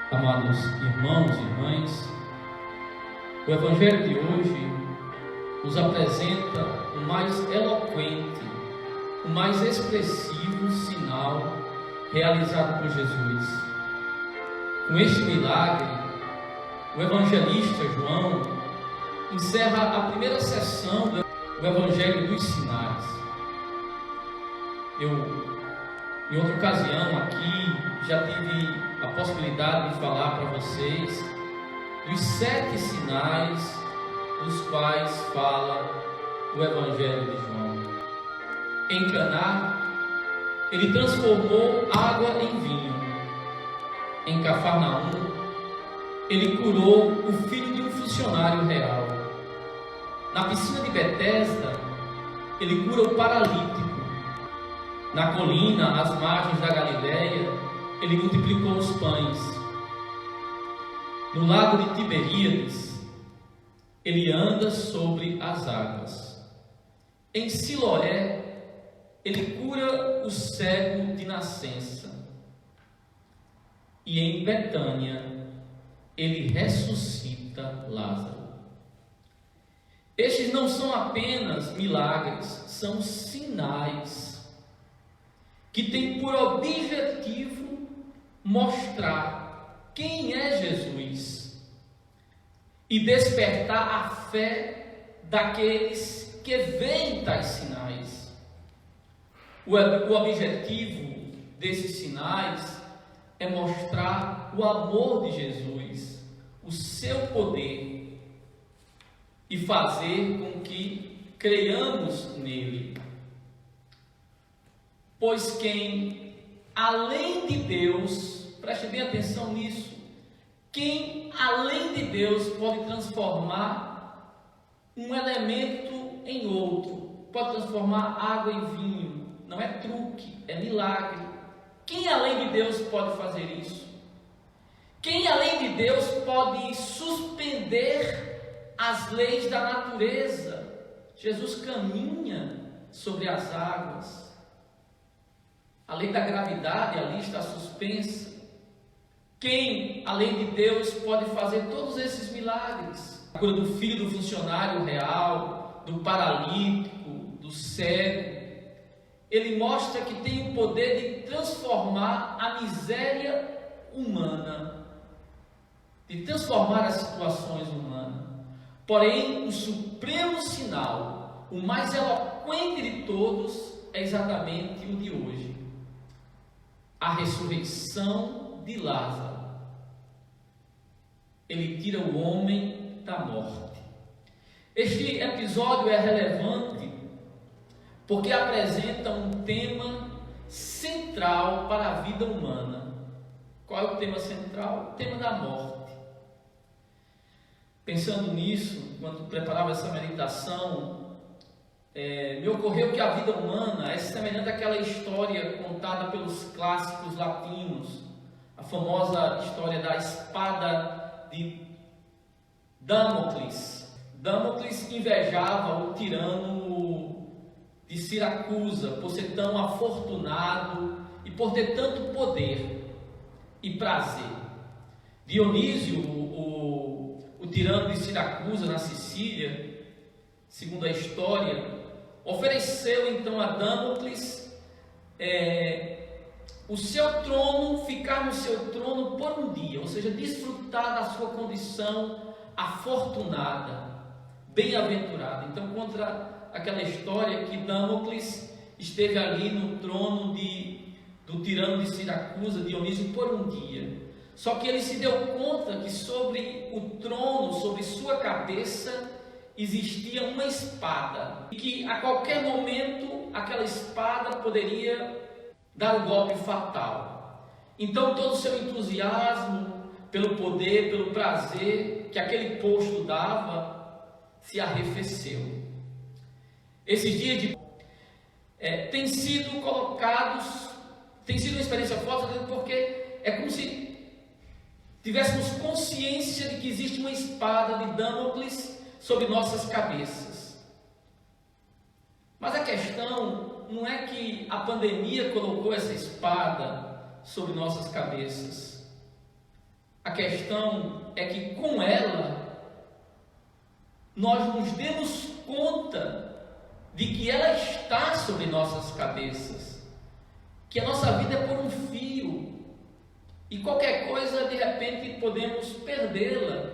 Amados irmãos e irmãs, o Evangelho de hoje nos apresenta o mais eloquente, o mais expressivo sinal realizado por Jesus. Com este milagre, o evangelista João encerra a primeira sessão do Evangelho dos Sinais. Em outra ocasião aqui, já tive a possibilidade de falar para vocês dos 7 sinais dos quais fala o Evangelho de João. Em Caná, ele transformou água em vinho. Em Cafarnaum, ele curou o filho de um funcionário real. Na piscina de Betesda, ele cura o paralítico. Na colina, às margens da Galileia, ele multiplicou os pães. No lago de Tiberíades, ele anda sobre as águas. Em Siloé, ele cura o cego de nascença. E em Betânia, ele ressuscita Lázaro. Estes não são apenas milagres, são sinais que têm por objetivo mostrar quem é Jesus e despertar a fé daqueles que veem tais sinais. O objetivo desses sinais é mostrar o amor de Jesus, o seu poder, e fazer com que creiamos nele. Pois quem, além de Deus, preste bem atenção nisso, quem, além de Deus, pode transformar um elemento em outro, pode transformar água em vinho, não é truque, é milagre. Quem, além de Deus, pode fazer isso? Quem, além de Deus, pode suspender as leis da natureza? Jesus caminha sobre as águas. A lei da gravidade ali está suspensa. Quem, além de Deus, pode fazer todos esses milagres? A cura do filho do funcionário real, do paralítico, do cego. Ele mostra que tem o poder de transformar a miséria humana, de transformar as situações humanas. Porém, o supremo sinal, o mais eloquente de todos, é exatamente o de hoje: a ressurreição de Lázaro. Ele tira o homem da morte. Este episódio é relevante porque apresenta um tema central para a vida humana. Qual é o tema central? O tema da morte. Pensando nisso, quando preparava essa meditação, me ocorreu que a vida humana é semelhante àquela história contada pelos clássicos latinos, a famosa história da espada de Damocles. Damocles invejava o tirano de Siracusa por ser tão afortunado e por ter tanto poder e prazer. Dionísio, o tirano de Siracusa, na Sicília, segundo a história, ofereceu então a Damocles o seu trono, ficar no seu trono por um dia, ou seja, desfrutar da sua condição afortunada, bem-aventurada. Então, contra aquela história que Damocles esteve ali no trono do tirano de Siracusa, Dionísio, por um dia. Só que ele se deu conta que sobre o trono, sobre sua cabeça, existia uma espada, e que a qualquer momento aquela espada poderia dar um golpe fatal. Então todo o seu entusiasmo pelo poder, pelo prazer que aquele posto dava, se arrefeceu. Esses dias de têm sido colocados, tem sido uma experiência forte, porque é como se tivéssemos consciência de que existe uma espada de Damocles sobre nossas cabeças. Mas a questão não é que a pandemia colocou essa espada sobre nossas cabeças. A questão é que com ela nós nos demos conta de que ela está sobre nossas cabeças, que a nossa vida é por um fio, e qualquer coisa de repente podemos perdê-la,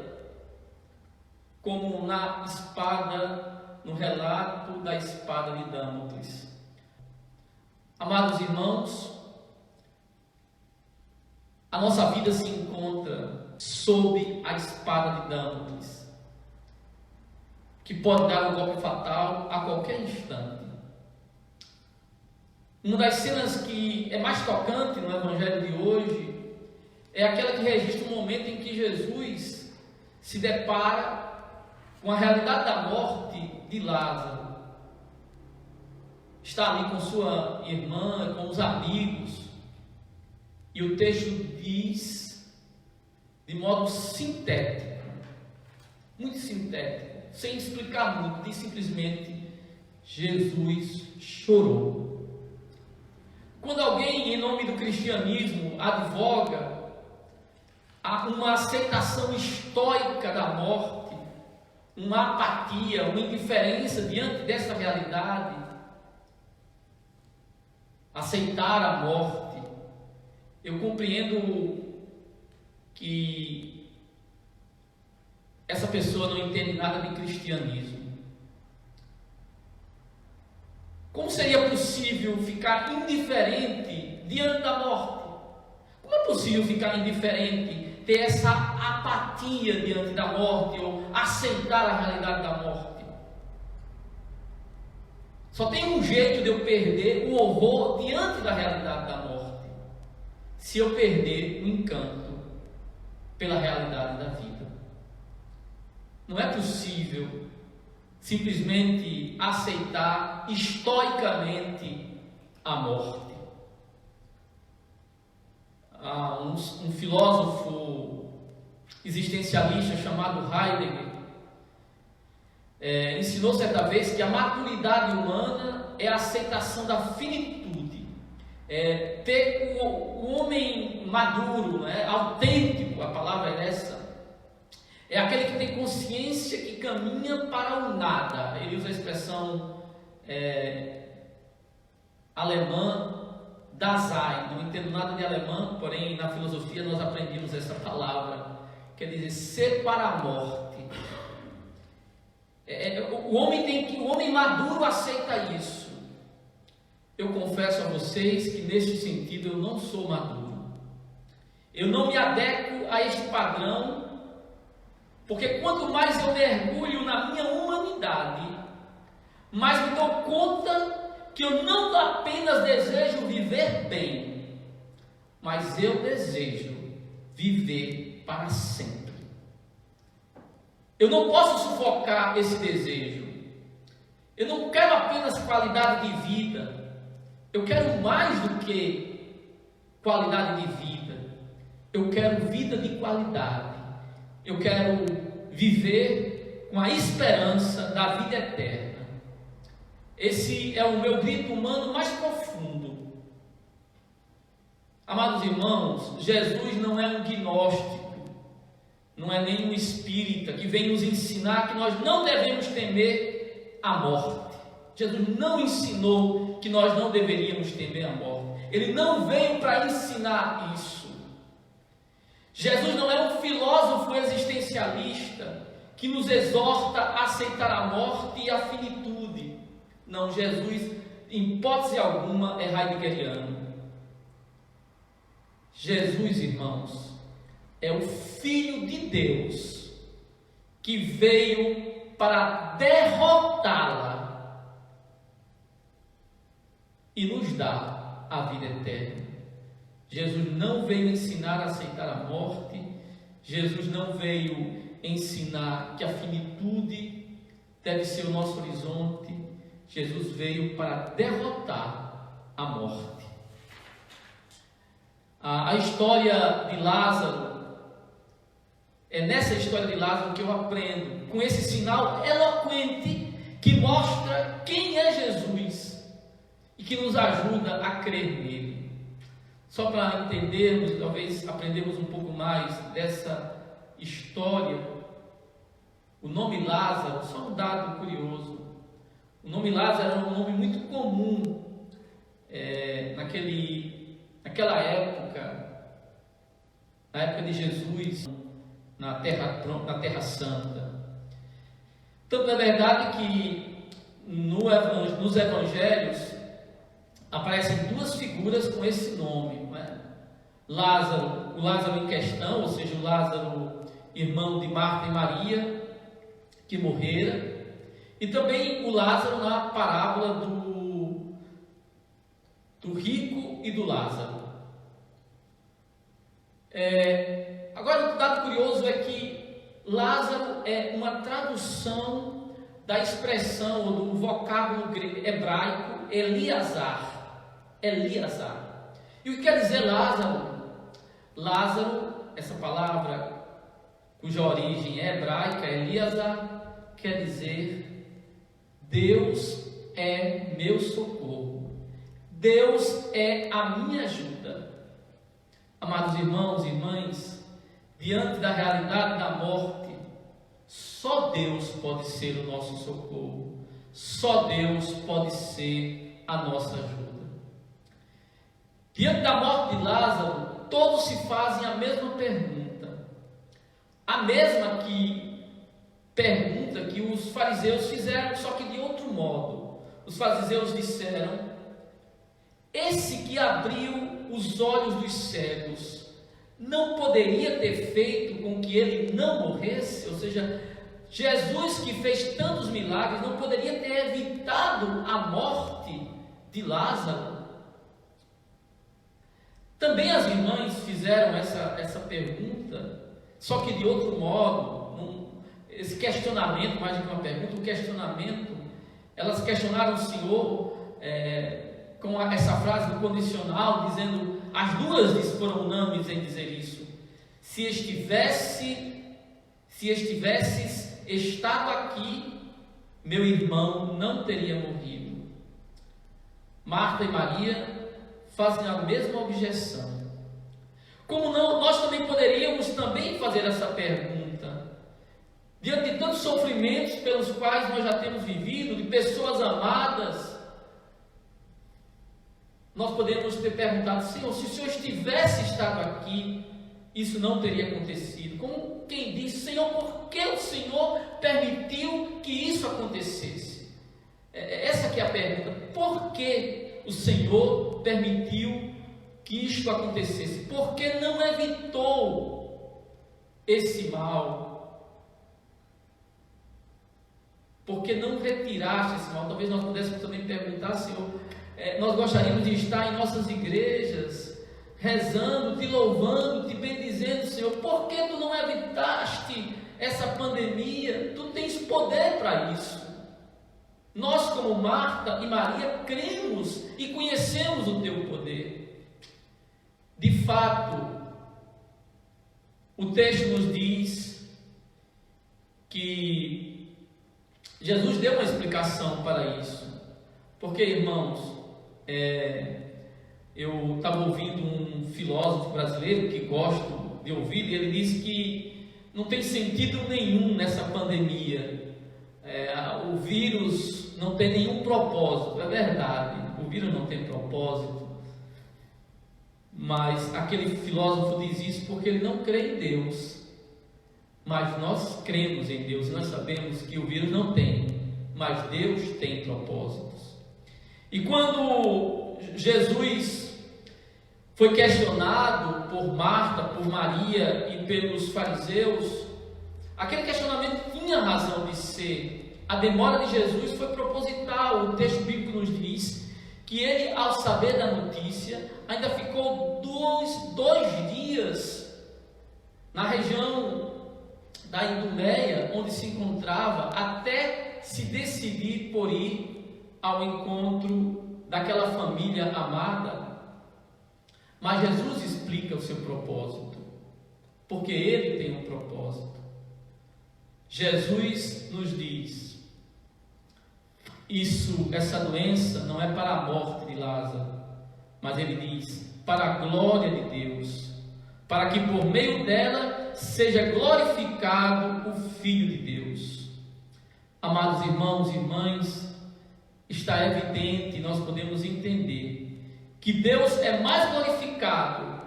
como na espada, no relato da espada de Damocles. Amados irmãos, a nossa vida se encontra sob a espada de Damocles, que pode dar um golpe fatal a qualquer instante. Uma das cenas que é mais tocante no Evangelho de hoje é aquela que registra o momento em que Jesus se depara com a realidade da morte de Lázaro. Está ali com sua irmã, com os amigos, e o texto diz, de modo sintético, muito sintético, sem explicar muito, diz simplesmente: Jesus chorou. Quando alguém, em nome do cristianismo, advoga uma aceitação estoica da morte, uma apatia, uma indiferença diante dessa realidade, aceitar a morte, eu compreendo que essa pessoa não entende nada de cristianismo. Como seria possível ficar indiferente diante da morte? Como é possível ficar indiferente, ter essa apatia diante da morte, ou aceitar a realidade da morte? Só tem um jeito de eu perder o horror diante da realidade da morte: se eu perder o encanto pela realidade da vida. Não é possível simplesmente aceitar estoicamente a morte. Um filósofo existencialista chamado Heidegger ensinou certa vez que a maturidade humana é a aceitação da finitude. Ter o homem maduro, autêntico, a palavra é essa, é aquele que tem consciência que caminha para o nada. Ele usa a expressão alemã, Dasein. Não entendo nada de alemão, porém na filosofia nós aprendemos essa palavra, quer dizer ser para a morte. O homem maduro aceita isso. Eu confesso a vocês que nesse sentido eu não sou maduro. Eu não me adequo a este padrão, porque quanto mais eu mergulho na minha humanidade, mais me dou conta que eu não apenas desejo viver bem, mas eu desejo viver para sempre. Eu não posso sufocar esse desejo. Eu não quero apenas qualidade de vida. Eu quero mais do que qualidade de vida. Eu quero vida de qualidade. Eu quero viver com a esperança da vida eterna. Esse é o meu grito humano mais profundo. Amados irmãos, Jesus não é um gnóstico, não é nem um espírita que vem nos ensinar que nós não devemos temer a morte. Jesus não ensinou que nós não deveríamos temer a morte. Ele não veio para ensinar isso. Jesus não é um filósofo existencialista que nos exorta a aceitar a morte e a finitude. Não, Jesus, em hipótese alguma, é heideggeriano. Jesus, irmãos, é o Filho de Deus que veio para derrotá-la e nos dar a vida eterna. Jesus não veio ensinar a aceitar a morte. Jesus não veio ensinar que a finitude deve ser o nosso horizonte. Jesus veio para derrotar a morte. A história de Lázaro, é nessa história de Lázaro que eu aprendo, com esse sinal eloquente que mostra quem é Jesus e que nos ajuda a crer nele. Só para entendermos e talvez aprendermos um pouco mais dessa história, o nome Lázaro, só um dado curioso, o nome Lázaro era um nome muito comum naquela época, na época de Jesus, na Terra Santa. Tanto é verdade que nos evangelhos aparecem duas figuras com esse nome, não é? Lázaro, o Lázaro em questão, ou seja, o Lázaro, irmão de Marta e Maria, que morrera, e também o Lázaro na parábola do rico e do Lázaro. Agora, um dado curioso é que Lázaro é uma tradução da expressão ou do vocábulo hebraico Eliazar. E o que quer dizer Lázaro? Lázaro, essa palavra cuja origem é hebraica, Eliazar, quer dizer Deus é meu socorro, Deus é a minha ajuda. Amados irmãos e irmãs, diante da realidade da morte, só Deus pode ser o nosso socorro, só Deus pode ser a nossa ajuda. Diante da morte de Lázaro, todos se fazem a mesma pergunta, a mesma pergunta que os fariseus fizeram, só que de outro modo. Os fariseus disseram: esse que abriu os olhos dos cegos não poderia ter feito com que ele não morresse? Ou seja, Jesus, que fez tantos milagres, não poderia ter evitado a morte de Lázaro? Também as irmãs fizeram essa pergunta, só que de outro modo. Esse questionamento, mais do que uma pergunta, um questionamento, elas questionaram o Senhor com essa frase do condicional, dizendo: as duas foram unânimes em dizer isso. Se estivesses estado aqui, meu irmão não teria morrido. Marta e Maria fazem a mesma objeção. Como não, nós também poderíamos fazer essa pergunta. Diante de tantos sofrimentos pelos quais nós já temos vivido, de pessoas amadas, nós podemos ter perguntado: Senhor, se o Senhor tivesse estado aqui, isso não teria acontecido. Como quem diz: Senhor, por que o Senhor permitiu que isso acontecesse? Essa que é a pergunta. Por que o Senhor permitiu que isto acontecesse? Por que não evitou esse mal? Por que não retiraste esse mal? Talvez nós pudéssemos também perguntar: Senhor, nós gostaríamos de estar em nossas igrejas, rezando, te louvando, te bendizendo, Senhor. Por que tu não evitaste essa pandemia? Tu tens poder para isso. Nós, como Marta e Maria, cremos e conhecemos o teu poder. De fato, o texto nos diz que Jesus deu uma explicação para isso. Porque, irmãos, eu estava ouvindo um filósofo brasileiro que gosto de ouvir, e ele disse que não tem sentido nenhum nessa pandemia. O vírus não tem nenhum propósito. É verdade, o vírus não tem propósito, mas aquele filósofo diz isso porque ele não crê em Deus. Mas nós cremos em Deus e nós sabemos que o vírus não tem, mas Deus tem propósitos. E quando Jesus foi questionado por Marta, por Maria e pelos fariseus, aquele questionamento tinha razão de ser. A demora de Jesus foi proposital. O texto bíblico nos diz que ele, ao saber da notícia, ainda ficou dois dias na região da Idumeia, onde se encontrava, até se decidir por ir ao encontro daquela família amada. Mas Jesus explica o seu propósito, porque ele tem um propósito. Jesus nos diz: essa doença não é para a morte de Lázaro, mas ele diz: para a glória de Deus, para que por meio dela seja glorificado o Filho de Deus. Amados irmãos e irmãs, está evidente, nós podemos entender que Deus é mais glorificado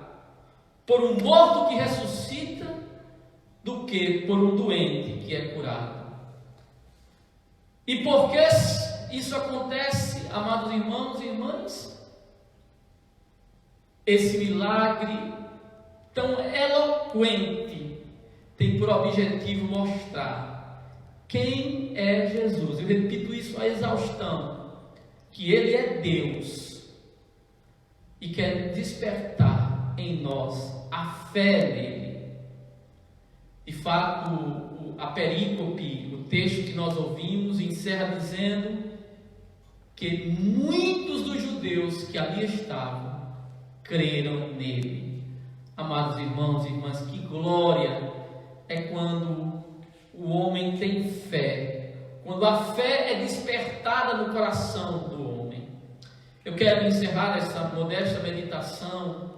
por um morto que ressuscita do que por um doente que é curado. E por que isso acontece, amados irmãos e irmãs? Esse milagre tão eloquente tem por objetivo mostrar quem é Jesus. Eu repito isso à exaustão, que Ele é Deus e quer despertar em nós a fé nele. De fato, a perícope, o texto que nós ouvimos, encerra dizendo que muitos dos judeus que ali estavam creram nele. Amados irmãos e irmãs, que glória é quando o homem tem fé, quando a fé é despertada no coração do homem. Eu quero encerrar essa modesta meditação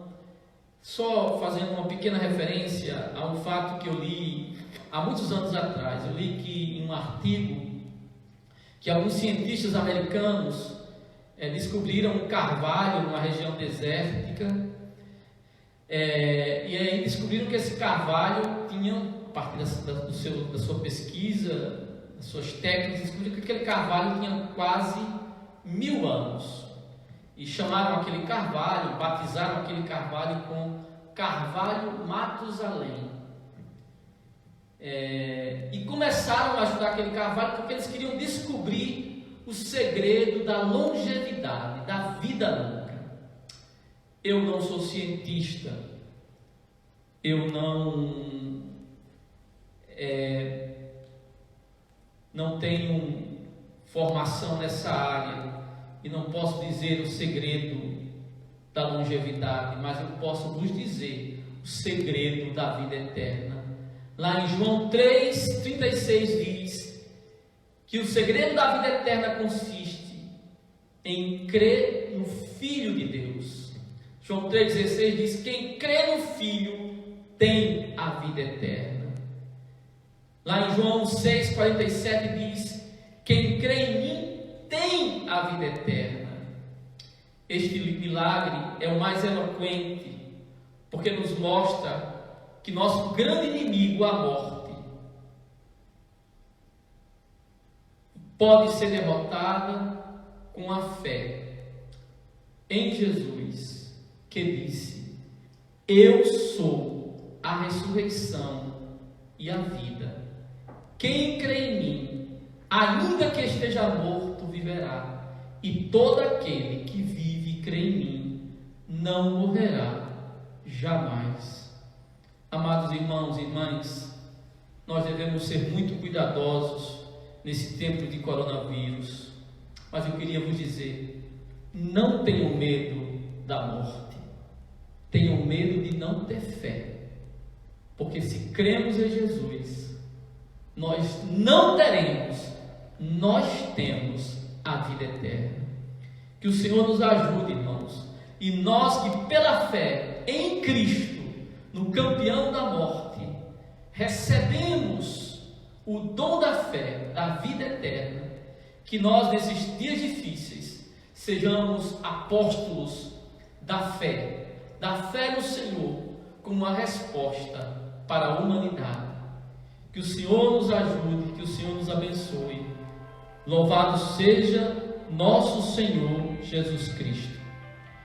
só fazendo uma pequena referência a um fato que eu li há muitos anos atrás. Eu li que em um artigo que alguns cientistas americanos descobriram um carvalho numa região desértica, e aí descobriram que esse carvalho tinha, a partir da sua pesquisa, das suas técnicas, descobriram que aquele carvalho tinha quase 1000 anos, e chamaram aquele carvalho, batizaram aquele carvalho com Carvalho Matusalém, e começaram a ajudar aquele carvalho porque eles queriam descobrir o segredo da longevidade, da vida longa. Eu não sou cientista, eu não tenho formação nessa área e não posso dizer o segredo da longevidade, mas eu posso vos dizer o segredo da vida eterna. Lá em João 3,36 diz que o segredo da vida eterna consiste em crer no Filho de Deus. João 3,16 diz: quem crê no Filho tem a vida eterna. Lá em João 6,47 diz: quem crê em mim tem a vida eterna. Este milagre é o mais eloquente, porque nos mostra que nosso grande inimigo, a morte, pode ser derrotada com a fé em Jesus, que disse: eu sou a ressurreição e a vida. Quem crê em mim, ainda que esteja morto, viverá. E todo aquele que vive e crê em mim não morrerá jamais. Amados irmãos e irmãs, nós devemos ser muito cuidadosos nesse tempo de coronavírus, mas eu queria vos dizer: não tenham medo da morte, tenham medo de não ter fé, porque se cremos em Jesus, nós não teremos, nós temos a vida eterna. Que o Senhor nos ajude, irmãos, e nós que pela fé em Cristo, no campeão da morte, recebemos o dom da fé, da vida eterna, que nós nesses dias difíceis sejamos apóstolos da fé no Senhor, como uma resposta para a humanidade. Que o Senhor nos ajude, que o Senhor nos abençoe. Louvado seja nosso Senhor Jesus Cristo.